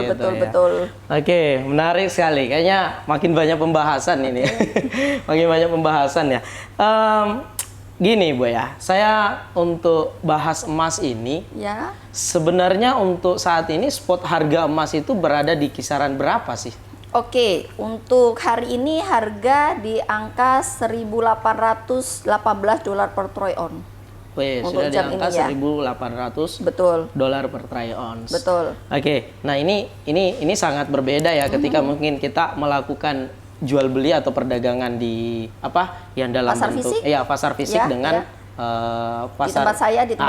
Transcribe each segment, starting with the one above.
itu betul, ya. betul. Oke, menarik sekali. Kayaknya makin banyak pembahasan ini. Makin banyak pembahasan ya. Gini Bu ya, saya untuk bahas emas ini, Ya. sebenarnya untuk saat ini spot harga emas itu berada di kisaran berapa sih? Oke, untuk hari ini harga di angka 1.818 dolar per troy ounce. Wih, Untuk sudah di jam angka ini ya. 1.800 Betul. dolar per troy ounce. Betul. Oke, nah ini sangat berbeda ya ketika mungkin kita melakukan jual beli atau perdagangan di yang dalam Pasar bentuk fisik? pasar fisik Ya, dengan Di tempat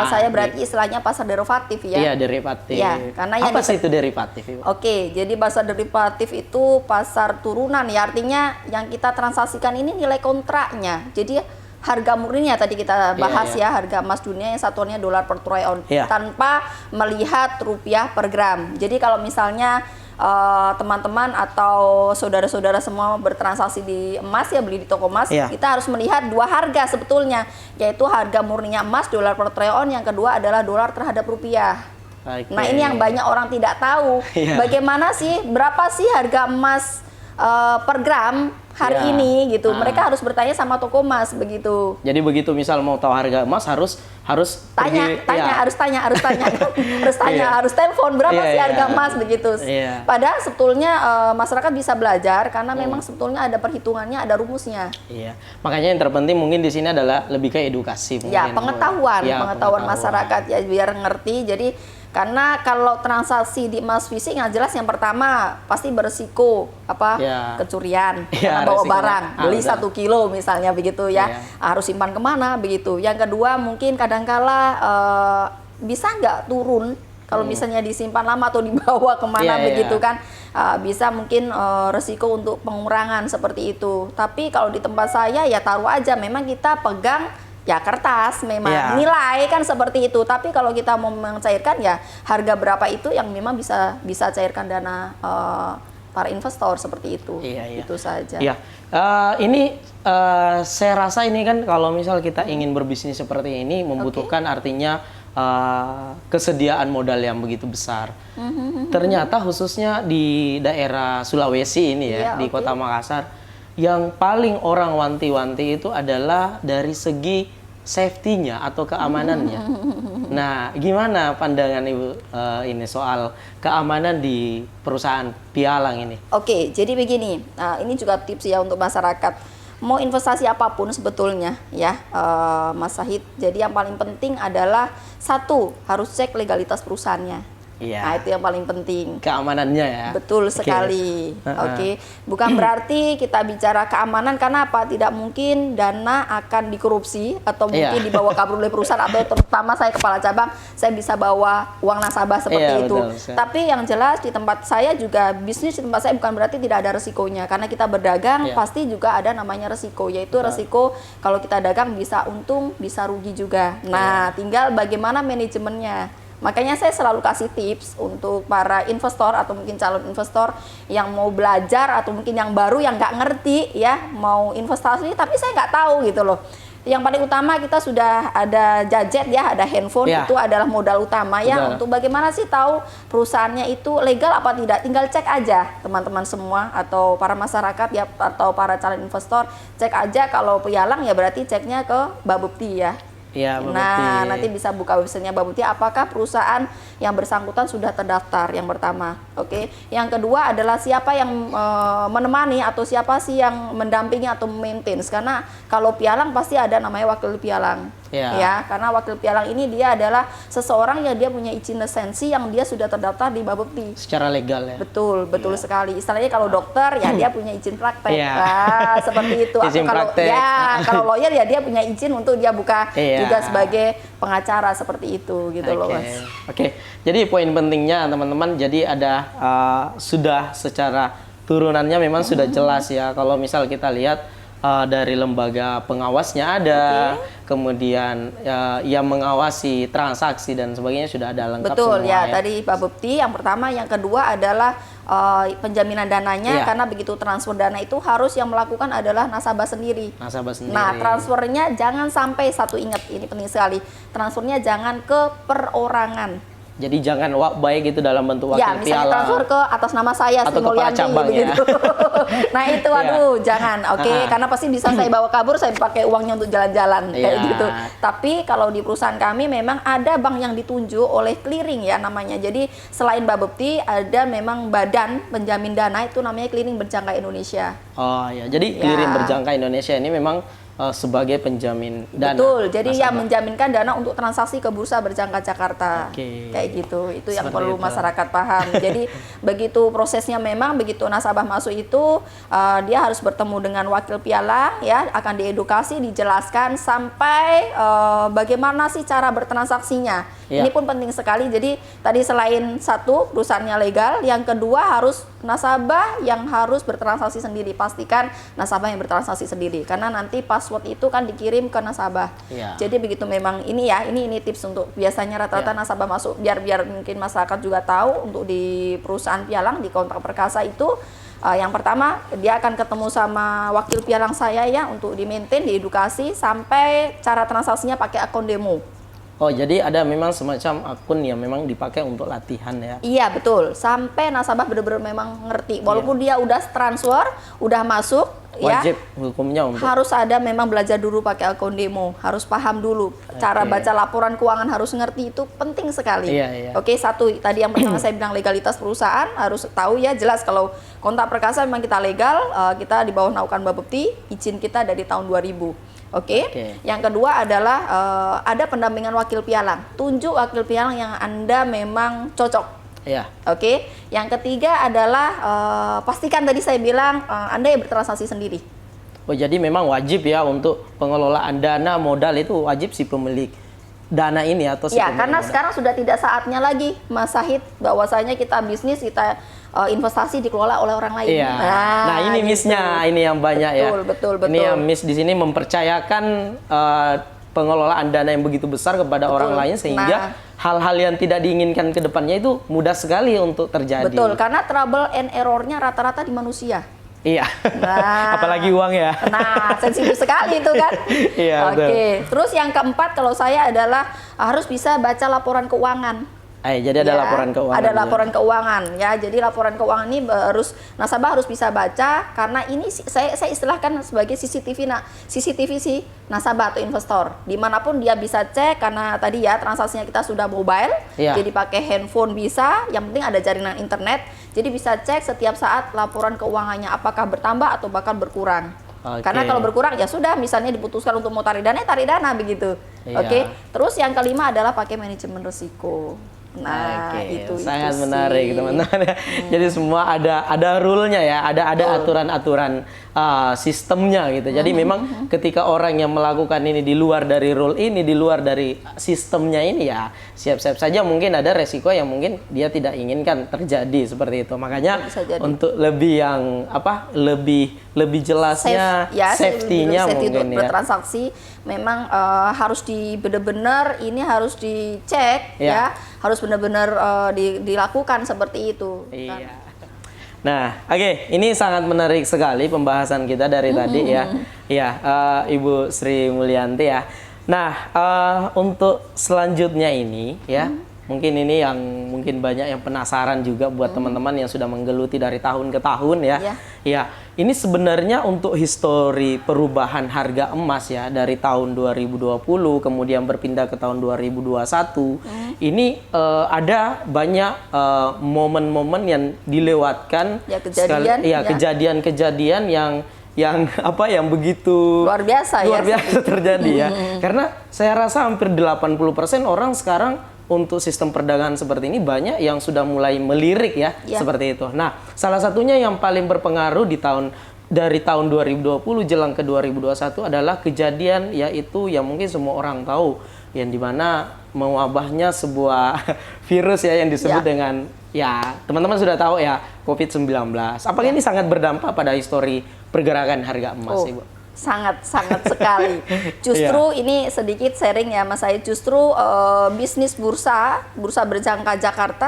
saya berarti istilahnya pasar derivatif ya. Iya, derivatif. Ya, karena yang apa sih itu derivatif, Ibu? Oke, jadi pasar derivatif itu pasar turunan ya, artinya yang kita transaksikan ini nilai kontraknya. Jadi harga murninya tadi kita bahas ya, harga emas dunia yang satuannya dolar per troy ounce tanpa melihat rupiah per gram. Jadi kalau misalnya teman-teman atau saudara-saudara semua bertransaksi di emas ya, beli di toko emas, kita harus melihat dua harga sebetulnya, yaitu harga murninya emas dolar per troy ounce, yang kedua adalah dolar terhadap rupiah. Nah, ini yang banyak orang tidak tahu. Bagaimana sih, berapa sih harga emas per gram hari ini gitu. Mereka harus bertanya sama toko emas begitu. Jadi begitu misal mau tahu harga emas harus harus telepon berapa sih harga emas begitu. Padahal sebetulnya masyarakat bisa belajar karena memang sebetulnya ada perhitungannya, ada rumusnya. Iya. Makanya yang terpenting mungkin di sini adalah lebih ke edukasi. Ya, pengetahuan masyarakat ya, biar ngerti. Jadi karena kalau transaksi di emas fisik yang jelas yang pertama pasti beresiko kecurian karena bawa barang, beli 1 kilo misalnya begitu ya, harus simpan kemana begitu. Yang kedua mungkin kadangkala bisa nggak turun kalau misalnya disimpan lama atau dibawa kemana begitu kan, bisa mungkin resiko untuk pengurangan seperti itu. Tapi kalau di tempat saya ya taruh aja, memang kita pegang ya kertas, memang nilai kan seperti itu. Tapi kalau kita mau mencairkan ya harga berapa itu yang memang bisa cairkan dana para investor seperti itu. Itu saja. Ini saya rasa ini kan kalau misal kita ingin berbisnis seperti ini membutuhkan artinya kesediaan modal yang begitu besar. Ternyata khususnya di daerah Sulawesi ini ya, di Kota Makassar, yang paling orang wanti-wanti itu adalah dari segi safety-nya atau keamanannya. Nah, gimana pandangan Ibu ini soal keamanan di perusahaan pialang ini? Oke, jadi begini, ini juga tips ya untuk masyarakat. Mau investasi apapun sebetulnya ya, Mas Sahid. Jadi yang paling penting adalah satu, harus cek legalitas perusahaannya. Nah, itu yang paling penting. Keamanannya ya. Betul sekali. Bukan berarti kita bicara keamanan karena apa? Tidak mungkin dana akan dikorupsi atau mungkin dibawa kabur oleh perusahaan, atau terutama saya kepala cabang, saya bisa bawa uang nasabah seperti itu. Tapi yang jelas di tempat saya juga, bisnis di tempat saya bukan berarti tidak ada resikonya. Karena kita berdagang pasti juga ada namanya resiko, yaitu resiko kalau kita dagang bisa untung, bisa rugi juga. Nah, tinggal bagaimana manajemennya. Makanya saya selalu kasih tips untuk para investor atau mungkin calon investor yang mau belajar atau mungkin yang baru yang nggak ngerti ya mau investasi tapi saya nggak tahu gitu loh. Yang paling utama kita sudah ada gadget ya, ada handphone, itu adalah modal utama ya. Untuk bagaimana sih tahu perusahaannya itu legal apa tidak, tinggal cek aja teman-teman semua atau para masyarakat ya, atau para calon investor, cek aja. Kalau pialang ya berarti ceknya ke Bapepti ya. Nah, nanti bisa buka websitenya Bapepti, apakah perusahaan yang bersangkutan sudah terdaftar, yang pertama. Yang kedua adalah siapa yang menemani atau siapa sih yang mendampingi atau maintain. Karena kalau pialang pasti ada namanya wakil pialang. Ya, karena wakil pialang ini dia adalah seseorang yang dia punya izin lisensi yang dia sudah terdaftar di Bapepti secara legal ya. Betul sekali. Istilahnya kalau dokter ya dia punya izin praktek. Seperti itu. Izin praktek. Kalau lawyer ya dia punya izin untuk dia buka juga sebagai pengacara seperti itu gitu loh, Mas. Jadi poin pentingnya teman-teman, jadi ada sudah secara turunannya memang sudah jelas ya. Kalau misal kita lihat dari lembaga pengawasnya ada, kemudian yang mengawasi transaksi dan sebagainya sudah ada lengkap semua. Betul ya, tadi Bapepti yang pertama, yang kedua adalah penjaminan dananya, karena begitu transfer dana itu harus yang melakukan adalah nasabah sendiri. Nah, transfernya jangan sampai, satu ingat ini penting sekali, transfernya jangan ke perorangan. Jadi jangan baik itu dalam bentuk wakil ya, misalnya piala. transfer ke atas nama saya, Atau Sri kepala Mulyanti, cabang, begitu. Nah itu, aduh, jangan, oke, karena pasti bisa saya bawa kabur, saya pakai uangnya untuk jalan-jalan, kayak Iya. gitu. Tapi kalau di perusahaan kami memang ada bank yang ditunjuk oleh clearing ya namanya. Jadi selain Bapepti, ada memang badan penjamin dana itu namanya Clearing Berjangka Indonesia. Oh ya, jadi Ya. Clearing Berjangka Indonesia ini memang sebagai penjamin dana. Betul, jadi yang nasabah. menjaminkan dana untuk transaksi ke Bursa Berjangka Jakarta. Oke. Kayak gitu, itu yang Seperti perlu itu. masyarakat paham. Jadi begitu prosesnya memang, begitu nasabah masuk itu, dia harus bertemu dengan wakil piala, ya, akan diedukasi, dijelaskan sampai bagaimana sih cara bertransaksinya. Ya. Ini pun penting sekali, jadi tadi selain satu, perusahaannya legal, yang kedua harus nasabah yang harus bertransaksi sendiri. Pastikan nasabah yang bertransaksi sendiri, karena nanti password itu kan dikirim ke nasabah. Ya. Jadi begitu memang ini ya, ini tips untuk biasanya rata-rata Ya. nasabah masuk, biar mungkin masyarakat juga tahu untuk di perusahaan pialang, di kontak perkasa itu yang pertama dia akan ketemu sama wakil pialang saya ya untuk di-maintain, diedukasi sampai cara transaksinya pakai akun demo. Oh, jadi ada memang semacam akun yang memang dipakai untuk latihan ya. Iya betul, sampai nasabah benar-benar memang ngerti. Walaupun dia udah transfer, udah masuk, Wajib ya hukumnya untuk harus ada memang belajar dulu pakai akun demo, harus paham dulu cara Oke. baca laporan keuangan, harus ngerti, itu penting sekali. Iya, iya. Oke, satu tadi yang pertama saya bilang legalitas perusahaan, harus tahu ya jelas kalau kontak perkasa memang kita legal, kita di bawah naungan Bapepti, izin kita dari tahun 2000. Oke. Yang kedua adalah ada pendampingan wakil pialang. Tunjuk wakil pialang yang Anda memang cocok. ya. Oke. Yang ketiga adalah pastikan tadi saya bilang Anda yang bertransaksi sendiri. Oh, jadi memang wajib ya untuk pengelolaan dana modal itu wajib si pemilik dana ini atau si Ya, pemilik karena modal. sekarang sudah tidak saatnya lagi Mas Sahid bahwasanya kita bisnis, kita investasi dikelola oleh orang lain. Iya. Nah, ini gitu. miss-nya ini yang banyak ya. Betul. Ini yang miss di sini mempercayakan pengelolaan dana yang begitu besar kepada orang lain sehingga hal-hal yang tidak diinginkan ke depannya itu mudah sekali untuk terjadi. Betul, karena trouble and error-nya rata-rata di manusia. Iya. Nah. Apalagi uang ya. Nah, sensitif sekali itu kan. Iya, betul. Oke. Terus yang keempat kalau saya adalah harus bisa baca laporan keuangan. Jadi ada Ya, laporan keuangan. ada juga. laporan keuangan ya. Jadi laporan keuangan ini nasabah harus bisa baca, karena ini saya istilahkan sebagai CCTV si nasabah atau investor. Dimanapun dia bisa cek, karena tadi ya transaksinya kita sudah mobile, Ya. jadi pakai handphone bisa. Yang penting ada jaringan internet, jadi bisa cek setiap saat laporan keuangannya apakah bertambah atau bahkan berkurang. Oke. Karena kalau berkurang ya sudah, misalnya diputuskan untuk mau tarik dana begitu. Iya. Oke. Terus yang kelima adalah pakai manajemen risiko. Nah, Oke, itu sangat sih. menarik teman-teman. Jadi semua ada rule-nya ya, ada aturan-aturan sistemnya gitu. Jadi memang ketika orang yang melakukan ini di luar dari rule ini, di luar dari sistemnya ini ya, siap-siap saja mungkin ada resiko yang mungkin dia tidak inginkan terjadi seperti itu. Makanya Bisa jadi. untuk lebih yang lebih jelasnya safety-nya safety mungkin untuk ya. bertransaksi memang harus benar-benar ini harus dicek Ya. ya, harus benar-benar dilakukan seperti itu. Iya. Nah, oke, ini sangat menarik sekali pembahasan kita dari tadi ya. Iya, Ibu Sri Mulyanti ya. Nah, untuk selanjutnya ini ya, mungkin ini yang mungkin banyak yang penasaran juga buat teman-teman yang sudah menggeluti dari tahun ke tahun ya. Iya. Ya, ini sebenarnya untuk histori perubahan harga emas ya dari tahun 2020 kemudian berpindah ke tahun 2021. Ini ada banyak momen-momen yang dilewatkan, Ya, kejadian, ya. kejadian-kejadian yang begitu Luar biasa terjadi ya. Karena saya rasa hampir 80% orang sekarang untuk sistem perdagangan seperti ini banyak yang sudah mulai melirik ya, seperti itu. Nah, salah satunya yang paling berpengaruh dari tahun 2020 jelang ke 2021 adalah kejadian yaitu yang mungkin semua orang tahu, yang dimana mewabahnya sebuah virus ya yang disebut dengan ya teman-teman sudah tahu ya, COVID-19. Apakah ini sangat berdampak pada histori pergerakan harga emas, Ibu? Sangat sekali. Justru ini sedikit sharing ya Mas Said. Justru bisnis bursa berjangka Jakarta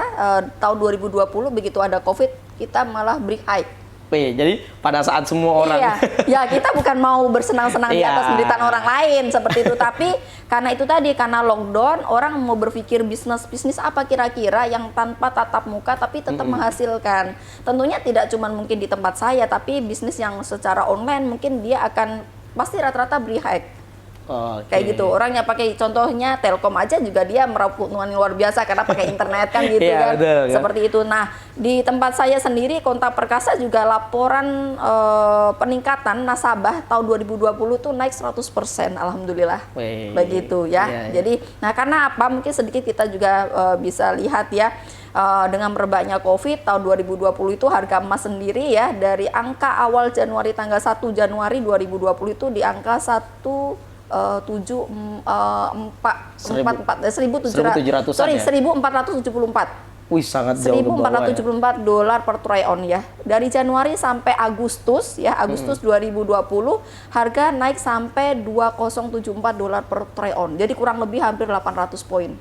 tahun 2020 begitu ada COVID, kita malah break high. Wih, jadi pada saat semua orang. Iya, ya kita bukan mau bersenang-senang di Iya. atas penderitaan orang lain seperti itu, tapi karena itu tadi, karena lockdown, orang mau berpikir bisnis apa kira-kira yang tanpa tatap muka tapi tetap menghasilkan. Tentunya tidak cuma mungkin di tempat saya, tapi bisnis yang secara online mungkin dia akan pasti rata-rata beri hack. Oke. Kayak gitu, orangnya pakai contohnya Telkom aja juga dia meraup keuntungan luar biasa karena pakai internet kan gitu Iya, kan. betul, kan? Seperti itu. Nah, di tempat saya sendiri Kontak Perkasa juga laporan peningkatan nasabah tahun 2020 tuh naik 100%, alhamdulillah. Wih. Begitu ya. Iya, iya. Jadi, nah karena apa? Mungkin sedikit kita juga bisa lihat ya. Dengan merebaknya COVID tahun 2020 itu harga emas sendiri ya dari angka awal Januari tanggal 1 Januari 2020 itu di angka 1474. Wih, sangat jauh ke bawah ya. $1.474 per troy ounce ya. Dari Januari sampai Agustus ya, Agustus 2020 harga naik sampai $2.074 per troy ounce. Jadi kurang lebih hampir 800 poin.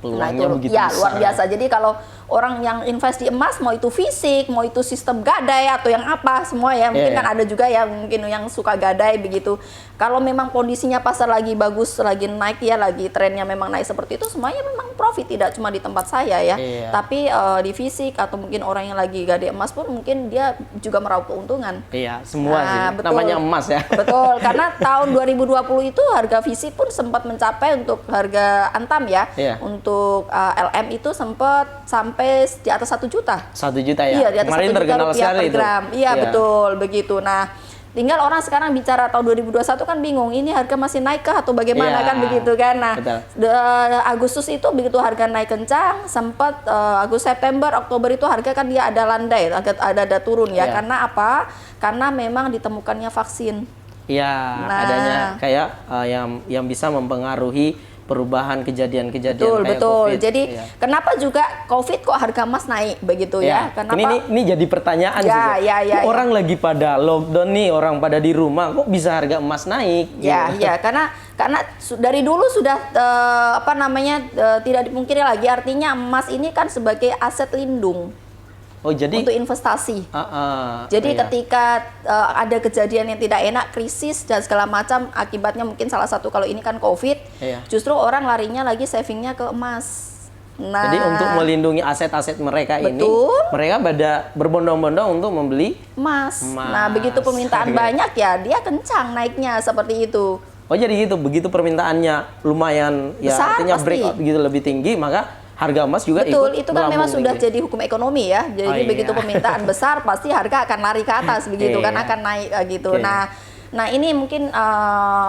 Peluangnya itu begitu ya besar. luar biasa. Jadi kalau orang yang invest di emas, mau itu fisik, mau itu sistem gadai atau yang apa semua ya, mungkin kan ada juga ya mungkin yang suka gadai begitu. Kalau memang kondisinya pasar lagi bagus, lagi naik ya, lagi trennya memang naik seperti itu, semuanya memang profit, tidak cuma di tempat saya ya, tapi di fisik atau mungkin orang yang lagi gadai emas pun mungkin dia juga meraup keuntungan. Iya, semua sih. Betul. Namanya emas ya. Betul, karena tahun 2020 itu harga fisik pun sempat mencapai untuk harga Antam ya. Iya. Untuk LM itu sempat sampai di atas 1 juta. 1 juta ya. Iya, di atas Kemarin 1 juta terkenal rupiah sekali per itu. gram. Iya, betul, begitu. Nah, tinggal orang sekarang bicara tahun 2021 kan bingung, ini harga masih naik kah atau bagaimana kan begitu kan. Nah, Agustus itu begitu harga naik kencang, sempat Agustus, September, Oktober itu harga kan dia ada landai, ada turun ya. Karena apa? Karena memang ditemukannya vaksin. Iya, adanya kayak yang bisa mempengaruhi perubahan kejadian-kejadian kayak betul. COVID. Jadi kenapa juga COVID kok harga emas naik begitu ya? Kenapa? Ini jadi pertanyaan sih. Orang lagi pada lockdown nih, orang pada di rumah, kok bisa harga emas naik? Ya, gitu. ya, karena dari dulu sudah tidak dipungkiri lagi, artinya emas ini kan sebagai aset lindung. Oh, jadi untuk investasi. Jadi ketika ada kejadian yang tidak enak, krisis dan segala macam, akibatnya mungkin salah satu kalau ini kan COVID, justru orang larinya lagi savingnya ke emas. Nah, jadi untuk melindungi aset-aset mereka ini, mereka pada berbondong-bondong untuk membeli emas. Nah, begitu permintaan banyak ya, dia kencang naiknya seperti itu. Oh, jadi gitu, begitu permintaannya lumayan ya, besar, artinya pasti. breakout begitu lebih tinggi, maka harga emas juga betul, ikut itu kan memang sudah jadi hukum ekonomi ya. Jadi begitu permintaan besar pasti harga akan lari ke atas begitu kan, akan naik gitu. Nah ini mungkin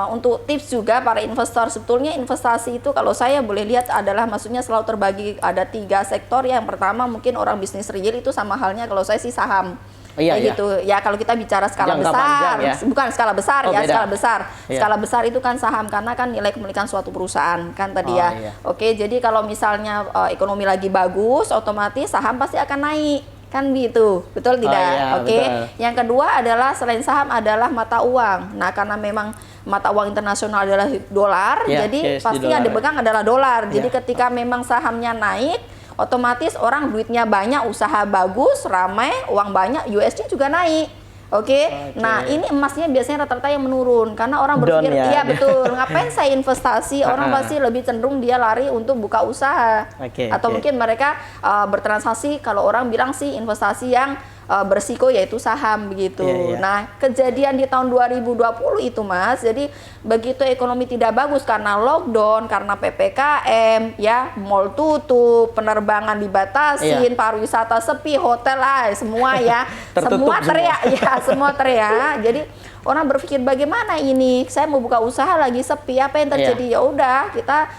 untuk tips juga para investor, sebetulnya investasi itu kalau saya boleh lihat adalah maksudnya selalu terbagi ada 3 sektor. Yang pertama mungkin orang bisnis real itu sama halnya kalau saya sih saham. Gitu ya, kalau kita bicara skala Jangka besar panjang, ya? Bukan skala besar ya, beda. skala besar. Skala besar itu kan saham, karena kan nilai kepemilikan suatu perusahaan kan tadi ya. Oke, jadi kalau misalnya ekonomi lagi bagus, otomatis saham pasti akan naik kan gitu, betul tidak? Oke. Yang kedua adalah selain saham adalah mata uang. Nah, karena memang mata uang internasional adalah dolar, jadi pasti yang dipegang adalah dolar. Jadi ketika memang sahamnya naik, otomatis orang duitnya banyak, usaha bagus, ramai, uang banyak, USD juga naik. Oke. Nah, ini emasnya biasanya rata-rata yang menurun karena orang berpikir, iya betul, ngapain saya investasi? Orang pasti lebih cenderung dia lari untuk buka usaha. Atau mungkin mereka bertransaksi, kalau orang bilang sih investasi yang bersiko yaitu saham begitu. Nah, kejadian di tahun 2020 itu Mas, jadi begitu ekonomi tidak bagus karena lockdown, karena PPKM, ya, mall tutup, penerbangan dibatasin, pariwisata sepi, hotel semua ya, semua teriak ya, semua teriak. Jadi orang berpikir bagaimana ini? Saya mau buka usaha lagi sepi, apa yang terjadi? Ya udah, kita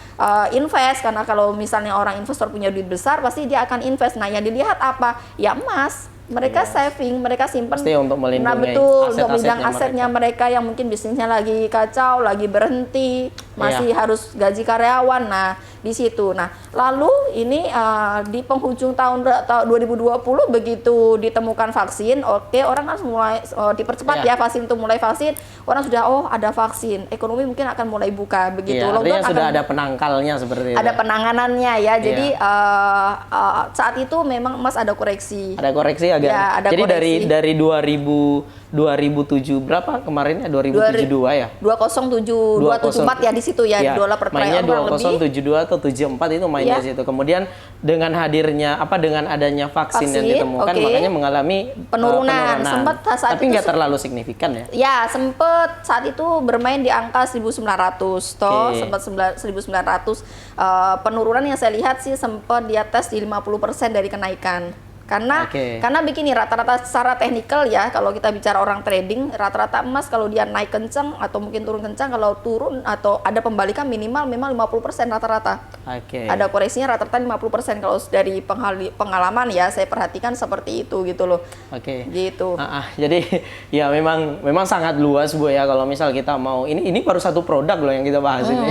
invest, karena kalau misalnya orang investor punya duit besar pasti dia akan invest. Nah, yang dilihat apa? Ya emas. Mereka saving, mereka simpan. Pasti untuk melindungi nah, betul, untuk melindungi asetnya mereka yang mungkin bisnisnya lagi kacau, lagi berhenti, masih harus gaji karyawan. Nah, di situ. Nah, lalu ini di penghujung tahun 2020 begitu ditemukan vaksin, oke, orang harus mulai dipercepat ya vaksin itu mulai vaksin, orang sudah ada vaksin, ekonomi mungkin akan mulai buka begitu. Artinya sudah ada penangkalnya seperti itu. Ada penanganannya ya. Jadi saat itu memang emas ada koreksi. Ada koreksi agak. Ya, ada jadi koreksi. dari 2007 berapa kemarinnya 2072 ya? 274 ya di situ ya, ya. dolar per troy mainnya ounce kurang lebih. 2072 atau 74 itu mainnya Ya. situ. Kemudian dengan hadirnya dengan adanya vaksin yang ditemukan makanya mengalami penurunan. Sempat saat tapi itu nggak terlalu signifikan ya. Ya, sempat saat itu bermain di angka 1.900 toh, sempat 1.900 penurunan yang saya lihat sih sempat di atas di 50% dari kenaikan. Karena begini, rata-rata secara teknikal ya, kalau kita bicara orang trading, rata-rata emas kalau dia naik kencang atau mungkin turun kencang, kalau turun atau ada pembalikan minimal memang 50% rata-rata. Ada koreksinya rata-rata 50%. Kalau dari pengalaman ya, saya perhatikan seperti itu gitu loh. Gitu. Jadi ya memang sangat luas Bu ya, kalau misal kita mau ini baru satu produk loh yang kita bahas ini.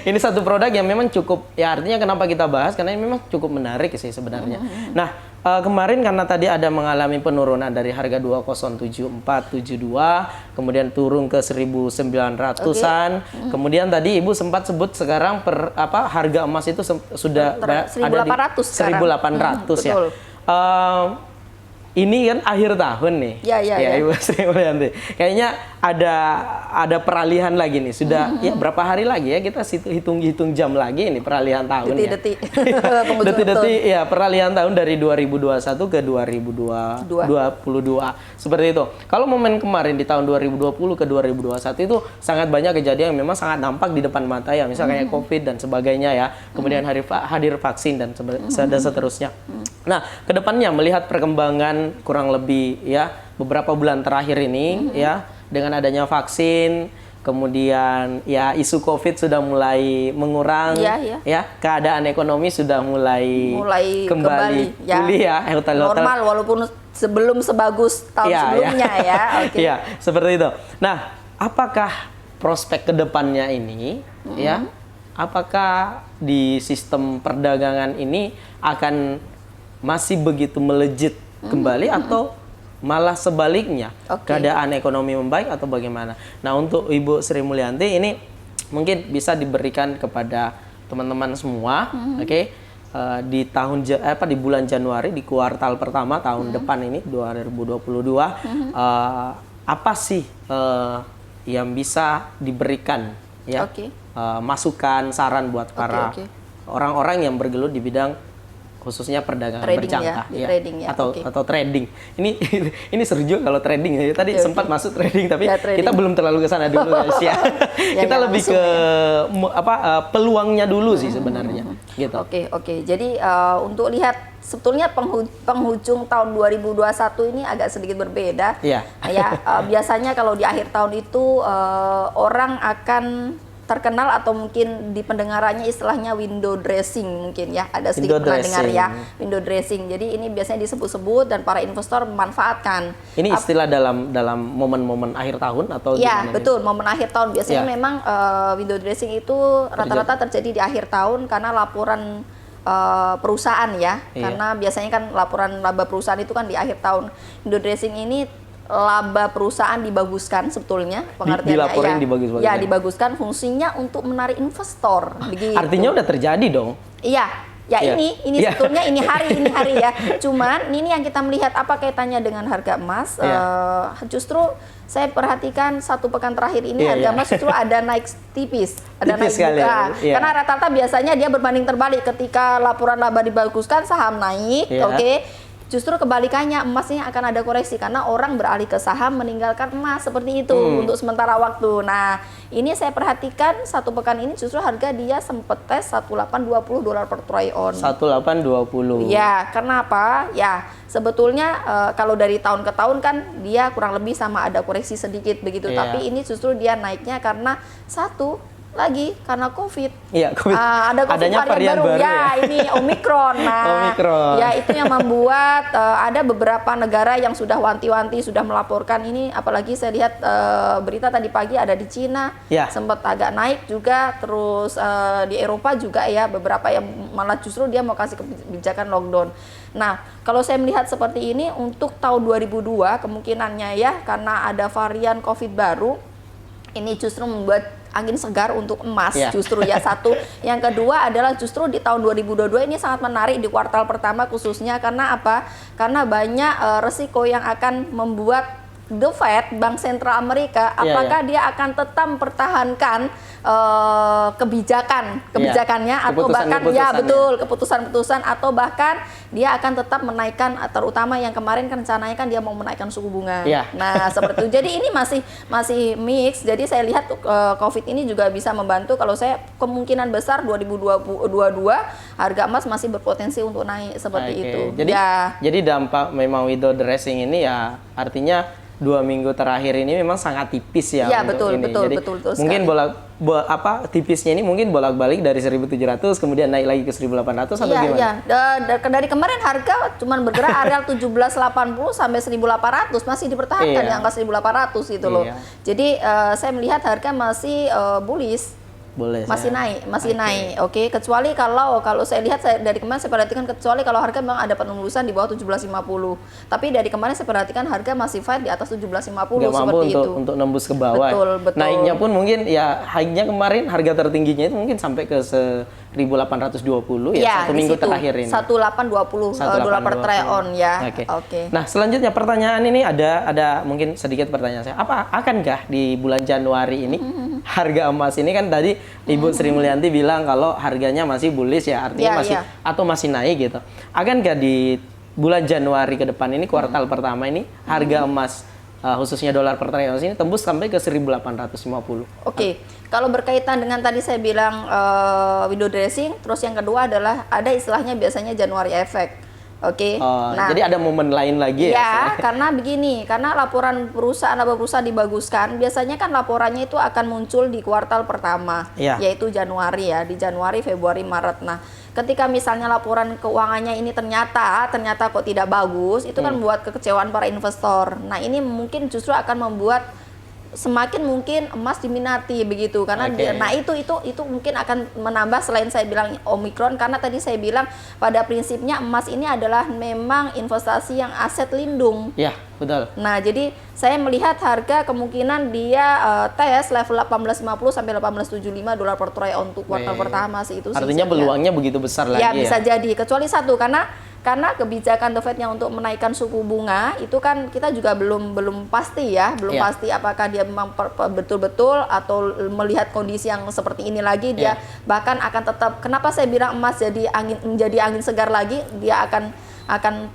Ini satu produk yang memang cukup ya, artinya kenapa kita bahas karena ini memang cukup menarik sih sebenarnya. Nah, kemarin karena tadi ada mengalami penurunan dari harga 2,07472 kemudian turun ke 1.900-an. Kemudian tadi Ibu sempat sebut sekarang harga emas itu sudah 1.800 sekarang. 1.800 ya. Ini kan akhir tahun nih. Ya. Ibu Sri Mulyanti. Kayaknya ada peralihan lagi nih. Sudah ya berapa hari lagi ya, kita hitung jam lagi ini peralihan tahun. Detik-detik. Detik-detik ya, peralihan tahun dari 2021 ke 2022. Seperti itu. Kalau momen kemarin di tahun 2020 ke 2021 itu sangat banyak kejadian yang memang sangat nampak di depan mata ya, misalnya kayak Covid dan sebagainya ya. Kemudian hadir vaksin dan seterusnya. Nah, kedepannya melihat perkembangan kurang lebih ya beberapa bulan terakhir ini ya, dengan adanya vaksin, kemudian ya isu Covid sudah mulai mengurang, ya keadaan ekonomi sudah mulai kembali pulih ya, normal walaupun sebelum sebagus tahun sebelumnya ya. Iya, seperti itu. Nah, apakah prospek kedepannya ini ya, apakah di sistem perdagangan ini akan masih begitu melejit kembali atau malah sebaliknya keadaan ekonomi membaik atau bagaimana? Nah, untuk Ibu Sri Mulyanti ini mungkin bisa diberikan kepada teman-teman semua, di tahun di bulan Januari di kuartal pertama tahun depan ini 2022 apa sih yang bisa diberikan ya, masukan saran buat para orang-orang yang bergelut di bidang khususnya perdagangan berjangka atau trading. Ini seru juga kalau trading ya. Tadi sempat masuk trading tapi kita belum terlalu ke sana dulu guys ya. Kita lebih ke peluangnya dulu sih sebenarnya gitu. Oke. Jadi untuk lihat sebetulnya penghujung tahun 2021 ini agak sedikit berbeda. Biasanya kalau di akhir tahun itu orang akan terkenal atau mungkin di pendengarannya istilahnya window dressing mungkin ya, ada sedikit pernah dengar ya, window dressing. Jadi ini biasanya disebut-sebut dan para investor memanfaatkan. Ini istilah dalam momen-momen akhir tahun atau ya betul, momen akhir tahun biasanya memang window dressing itu rata-rata terjadi di akhir tahun karena laporan perusahaan ya, karena biasanya kan laporan laba perusahaan itu kan di akhir tahun. Window dressing ini laba perusahaan dibaguskan sebetulnya, pengertiannya dibaguskan, fungsinya untuk menarik investor begitu. Artinya udah terjadi dong. Ini sebetulnya ini hari ya. Cuman ini yang kita melihat apa kaitannya dengan harga emas. Justru saya perhatikan satu pekan terakhir ini harga emas justru ada naik tipis, ada naik buka. Karena rata-rata biasanya dia berbanding terbalik, ketika laporan laba dibaguskan saham naik, justru kebalikannya emasnya akan ada koreksi karena orang beralih ke saham meninggalkan emas seperti itu untuk sementara waktu. Nah, ini saya perhatikan satu pekan ini justru harga dia sempat tes 1820 dolar per troy ounce. 1820. Ya, kenapa? Ya, sebetulnya kalau dari tahun ke tahun kan dia kurang lebih sama, ada koreksi sedikit begitu. Tapi ini justru dia naiknya karena satu, lagi karena COVID. Iya, COVID. Ada COVID Adanya varian baru ya, ya. ini Omikron. Nah, Omikron. ya itu yang membuat ada beberapa negara yang sudah wanti-wanti sudah melaporkan ini. Apalagi saya lihat berita tadi pagi ada di Cina, Ya. sempat agak naik juga. Terus di Eropa juga ya, beberapa yang malah justru dia mau kasih kebijakan lockdown. Nah, kalau saya melihat seperti ini untuk tahun 2002 kemungkinannya ya, karena ada varian COVID baru, ini justru membuat angin segar untuk emas justru ya satu. Yang kedua adalah justru di tahun 2022 ini sangat menarik di kuartal pertama khususnya karena apa? Karena banyak resiko yang akan membuat The Fed, Bank Sentral Amerika, apakah dia akan tetap mempertahankan kebijakannya atau bahkan keputusan-keputusan atau bahkan dia akan tetap menaikkan, terutama yang kemarin kan rencananya kan dia mau menaikkan suku bunga. Nah, seperti itu. Jadi ini masih mix. Jadi saya lihat COVID ini juga bisa membantu. Kalau saya kemungkinan besar 2022 harga emas masih berpotensi untuk naik seperti itu. Jadi dampak memang window dressing ini ya artinya 2 minggu terakhir ini memang sangat tipis ya. Iya, betul. Jadi mungkin tipisnya ini mungkin bolak-balik dari 1.700 kemudian naik lagi ke 1.800 atau gimana? Iya. Dari kemarin harga cuma bergerak areal 1780 sampai 1.800 masih dipertahankan di angka 1.800 itu loh. Jadi saya melihat harga masih bullish. Masih naik. Oke. Kecuali kalau saya lihat dari kemarin saya perhatikan kecuali kalau harga memang ada penembusan di bawah 1750. Tapi dari kemarin saya perhatikan harga masih fight di atas 1750 seperti itu. Untuk nembus ke bawah. Betul. Naiknya pun mungkin ya high-nya kemarin harga tertingginya itu mungkin sampai ke 1.820 ya, satu minggu terakhir ini. 1820 dolar per troy ounce ya. Oke. Nah, selanjutnya pertanyaan ini ada mungkin sedikit pertanyaan saya. Akankah di bulan Januari ini harga emas ini kan tadi Ibu Sri Mulyanti bilang kalau harganya masih bullish ya, artinya masih naik gitu. Akankah di bulan Januari ke depan ini kuartal pertama ini harga emas khususnya dolar per troy ounce ini tembus sampai ke 1.850? Oke. Kalau berkaitan dengan tadi saya bilang window dressing, terus yang kedua adalah ada istilahnya biasanya January effect. Oke. Jadi ada momen lain lagi ya? Ya, karena begini, karena laporan perusahaan dibaguskan, biasanya kan laporannya itu akan muncul di kuartal pertama, yaitu Januari ya, di Januari, Februari, Maret. Nah, ketika misalnya laporan keuangannya ini ternyata kok tidak bagus, itu kan membuat kekecewaan para investor. Nah, ini mungkin justru akan membuat semakin mungkin emas diminati begitu karena itu mungkin akan menambah selain saya bilang Omikron karena tadi saya bilang pada prinsipnya emas ini adalah memang investasi yang aset lindung. Ya, betul. Nah, jadi saya melihat harga kemungkinan dia tes level 1850 sampai 1875 dolar per troy ounce untuk kuartal pertama sih itu. Artinya peluangnya begitu besar lagi ya? Bisa jadi kecuali satu karena kebijakan The Fed-nya untuk menaikkan suku bunga itu kan kita juga belum pasti ya, pasti apakah dia memang betul-betul atau melihat kondisi yang seperti ini lagi dia bahkan akan tetap. Kenapa saya bilang emas menjadi angin segar lagi, dia akan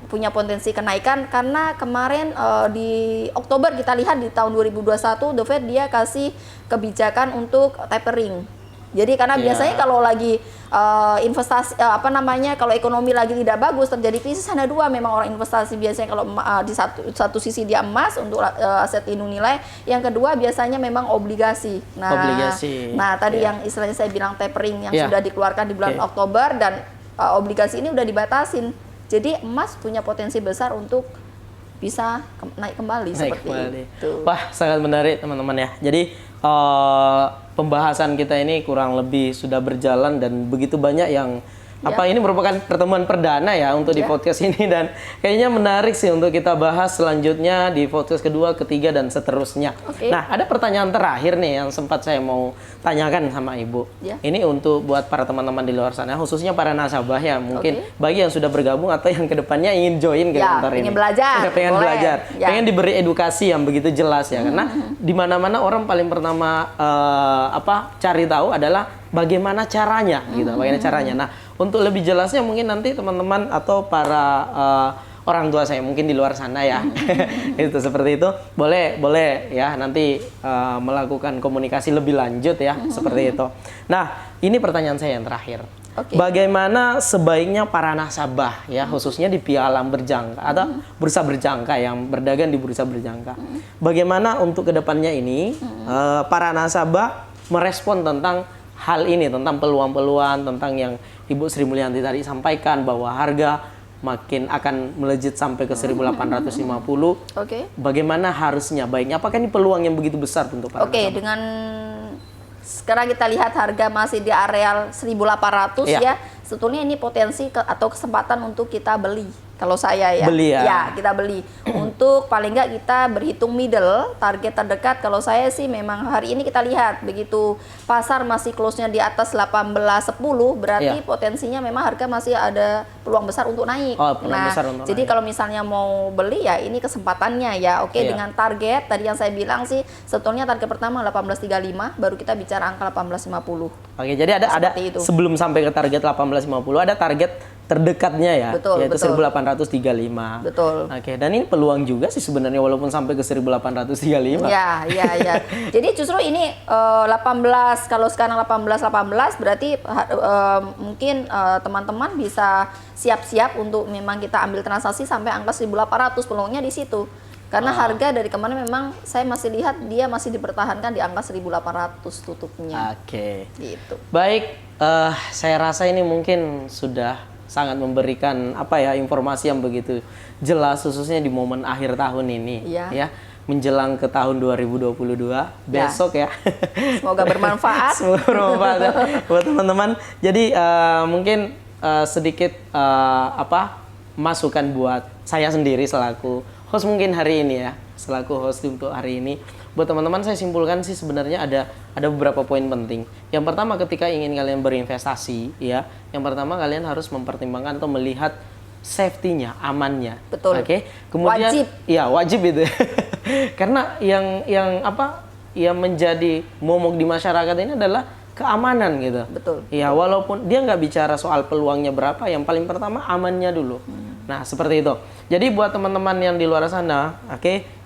punya potensi kenaikan karena kemarin di Oktober kita lihat di tahun 2021 The Fed dia kasih kebijakan untuk tapering. Jadi karena biasanya kalau lagi investasi kalau ekonomi lagi tidak bagus terjadi krisis ada dua memang orang investasi biasanya kalau di satu sisi dia emas untuk aset lindung nilai, yang kedua biasanya memang obligasi. Nah, tadi yang istilahnya saya bilang tapering yang sudah dikeluarkan di bulan Oktober dan obligasi ini udah dibatasin. Jadi emas punya potensi besar untuk bisa naik kembali seperti itu. Wah, sangat menarik teman-teman ya. Jadi pembahasan kita ini kurang lebih sudah berjalan dan begitu banyak yang ini merupakan pertemuan perdana ya untuk di podcast ini dan kayaknya menarik sih untuk kita bahas selanjutnya di podcast kedua, ketiga dan seterusnya. Nah, ada pertanyaan terakhir nih yang sempat saya mau tanyakan sama Ibu. Ini untuk buat para teman-teman di luar sana, khususnya para nasabah ya, mungkin bagi yang sudah bergabung atau yang kedepannya ingin join ke kantor ini. Pengen belajar, pengen diberi edukasi yang begitu jelas ya, karena di mana-mana orang paling pertama cari tahu adalah bagaimana caranya gitu, bagaimana caranya. Nah, untuk lebih jelasnya mungkin nanti teman-teman atau para orang tua saya mungkin di luar sana ya, itu seperti itu boleh ya nanti melakukan komunikasi lebih lanjut ya seperti itu. Nah, ini pertanyaan saya yang terakhir. Bagaimana sebaiknya para nasabah ya khususnya di pialang berjangka atau bursa berjangka yang berdagang di bursa berjangka, bagaimana untuk kedepannya ini para nasabah merespon tentang hal ini, tentang peluang-peluang, tentang yang Ibu Sri Mulyanti tadi sampaikan bahwa harga makin akan melejit sampai ke 1.850. Oke. Bagaimana harusnya baiknya? Apakah ini peluang yang begitu besar untuk para Oke, nasabah? dengan sekarang kita lihat harga masih di areal 1.800 Iya. ya. Sebetulnya ini potensi atau kesempatan untuk kita beli. Kalau saya ya, Beli ya. kita beli. Untuk paling nggak kita berhitung middle, target terdekat. Kalau saya sih memang hari ini kita lihat begitu pasar masih close-nya di atas 18.10, berarti Iya. potensinya memang harga masih ada peluang besar untuk naik. Oh, peluang besar untuk jadi naik. kalau misalnya mau beli ya ini kesempatannya ya. Oke, Iya. dengan target tadi yang saya bilang sih sebetulnya target pertama 18.35, baru kita bicara angka 18.50. Oke, jadi ada Seperti itu. sebelum sampai ke target 1850 ada target terdekatnya ya, Betul, yaitu betul. 1835. Betul. Oke, dan ini peluang juga sih sebenarnya walaupun sampai ke 1835. Ya. Jadi justru ini 18, kalau sekarang 18 berarti mungkin teman-teman bisa siap-siap untuk memang kita ambil transaksi sampai angka 1.800, peluangnya di situ. Karena harga dari kemarin memang saya masih lihat dia masih dipertahankan di angka 1.800 tutupnya. Oke. Gitu. Baik, saya rasa ini mungkin sudah sangat memberikan informasi yang begitu jelas khususnya di momen akhir tahun ini Iya. ya, menjelang ke tahun 2022 besok ya. Semoga bermanfaat. Semoga bermanfaat ya buat teman-teman. Jadi mungkin sedikit masukan buat saya sendiri selaku host mungkin hari ini ya, selaku host untuk hari ini. Buat teman-teman saya simpulkan sih sebenarnya ada beberapa poin penting. Yang pertama ketika ingin kalian berinvestasi ya, yang pertama kalian harus mempertimbangkan atau melihat safety-nya, amannya. Betul. Oke. Kemudian Wajib. iya, wajib itu. Karena yang menjadi momok di masyarakat ini adalah keamanan gitu. Betul. Iya, walaupun dia nggak bicara soal peluangnya berapa, yang paling pertama amannya dulu. Nah, seperti itu. Jadi buat teman-teman yang di luar sana,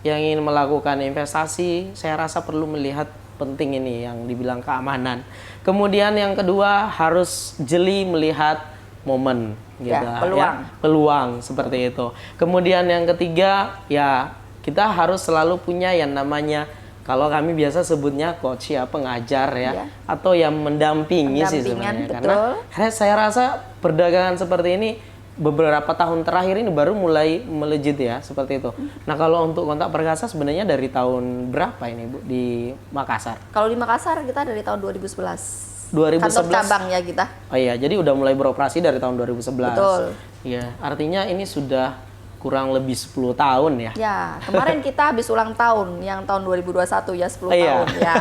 yang ingin melakukan investasi, saya rasa perlu melihat penting ini yang dibilang keamanan. Kemudian yang kedua harus jeli melihat momen gitu Ya, peluang. peluang seperti itu. Kemudian yang ketiga ya kita harus selalu punya yang namanya kalau kami biasa sebutnya coach ya, pengajar ya, Ya. atau yang mendampingi sih Pendampingan, sebenarnya. Karena saya rasa perdagangan seperti ini beberapa tahun terakhir ini baru mulai melejit ya, seperti itu. Nah, kalau untuk kontak perkasa sebenarnya dari tahun berapa ini Bu di Makassar? Kalau di Makassar kita dari tahun 2011. 2011. Kantor cabang ya kita. Oh iya, jadi udah mulai beroperasi dari tahun 2011. Betul. Iya, artinya ini sudah kurang lebih 10 tahun ya. Ya, kemarin kita habis ulang tahun yang tahun 2021 ya, 10 Iya. tahun ya.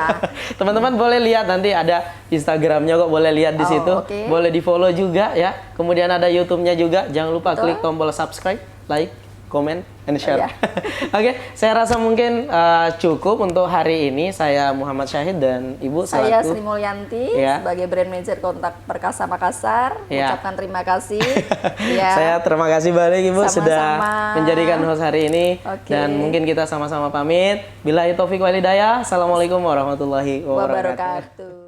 Teman-teman boleh lihat nanti ada Instagramnya kok, boleh lihat di Oh, situ. oke. Boleh di follow juga ya. Kemudian ada YouTube-nya juga. Jangan lupa Betul. klik tombol subscribe, like, comment, and share. Iya. Oke, saya rasa mungkin cukup untuk hari ini. Saya Muhammad Syahid dan Ibu Saya selaku Sri Mulyanti Ya. sebagai brand manager kontak Perkasa Makassar. Ya. Ucapkan terima kasih. Ya. Saya terima kasih balik Ibu Sama-sama. sudah menjadikan host hari ini. Oke. Dan mungkin kita sama-sama pamit. Billahi taufik walhidayah. Assalamualaikum warahmatullahi wabarakatuh. Wabarakatuh.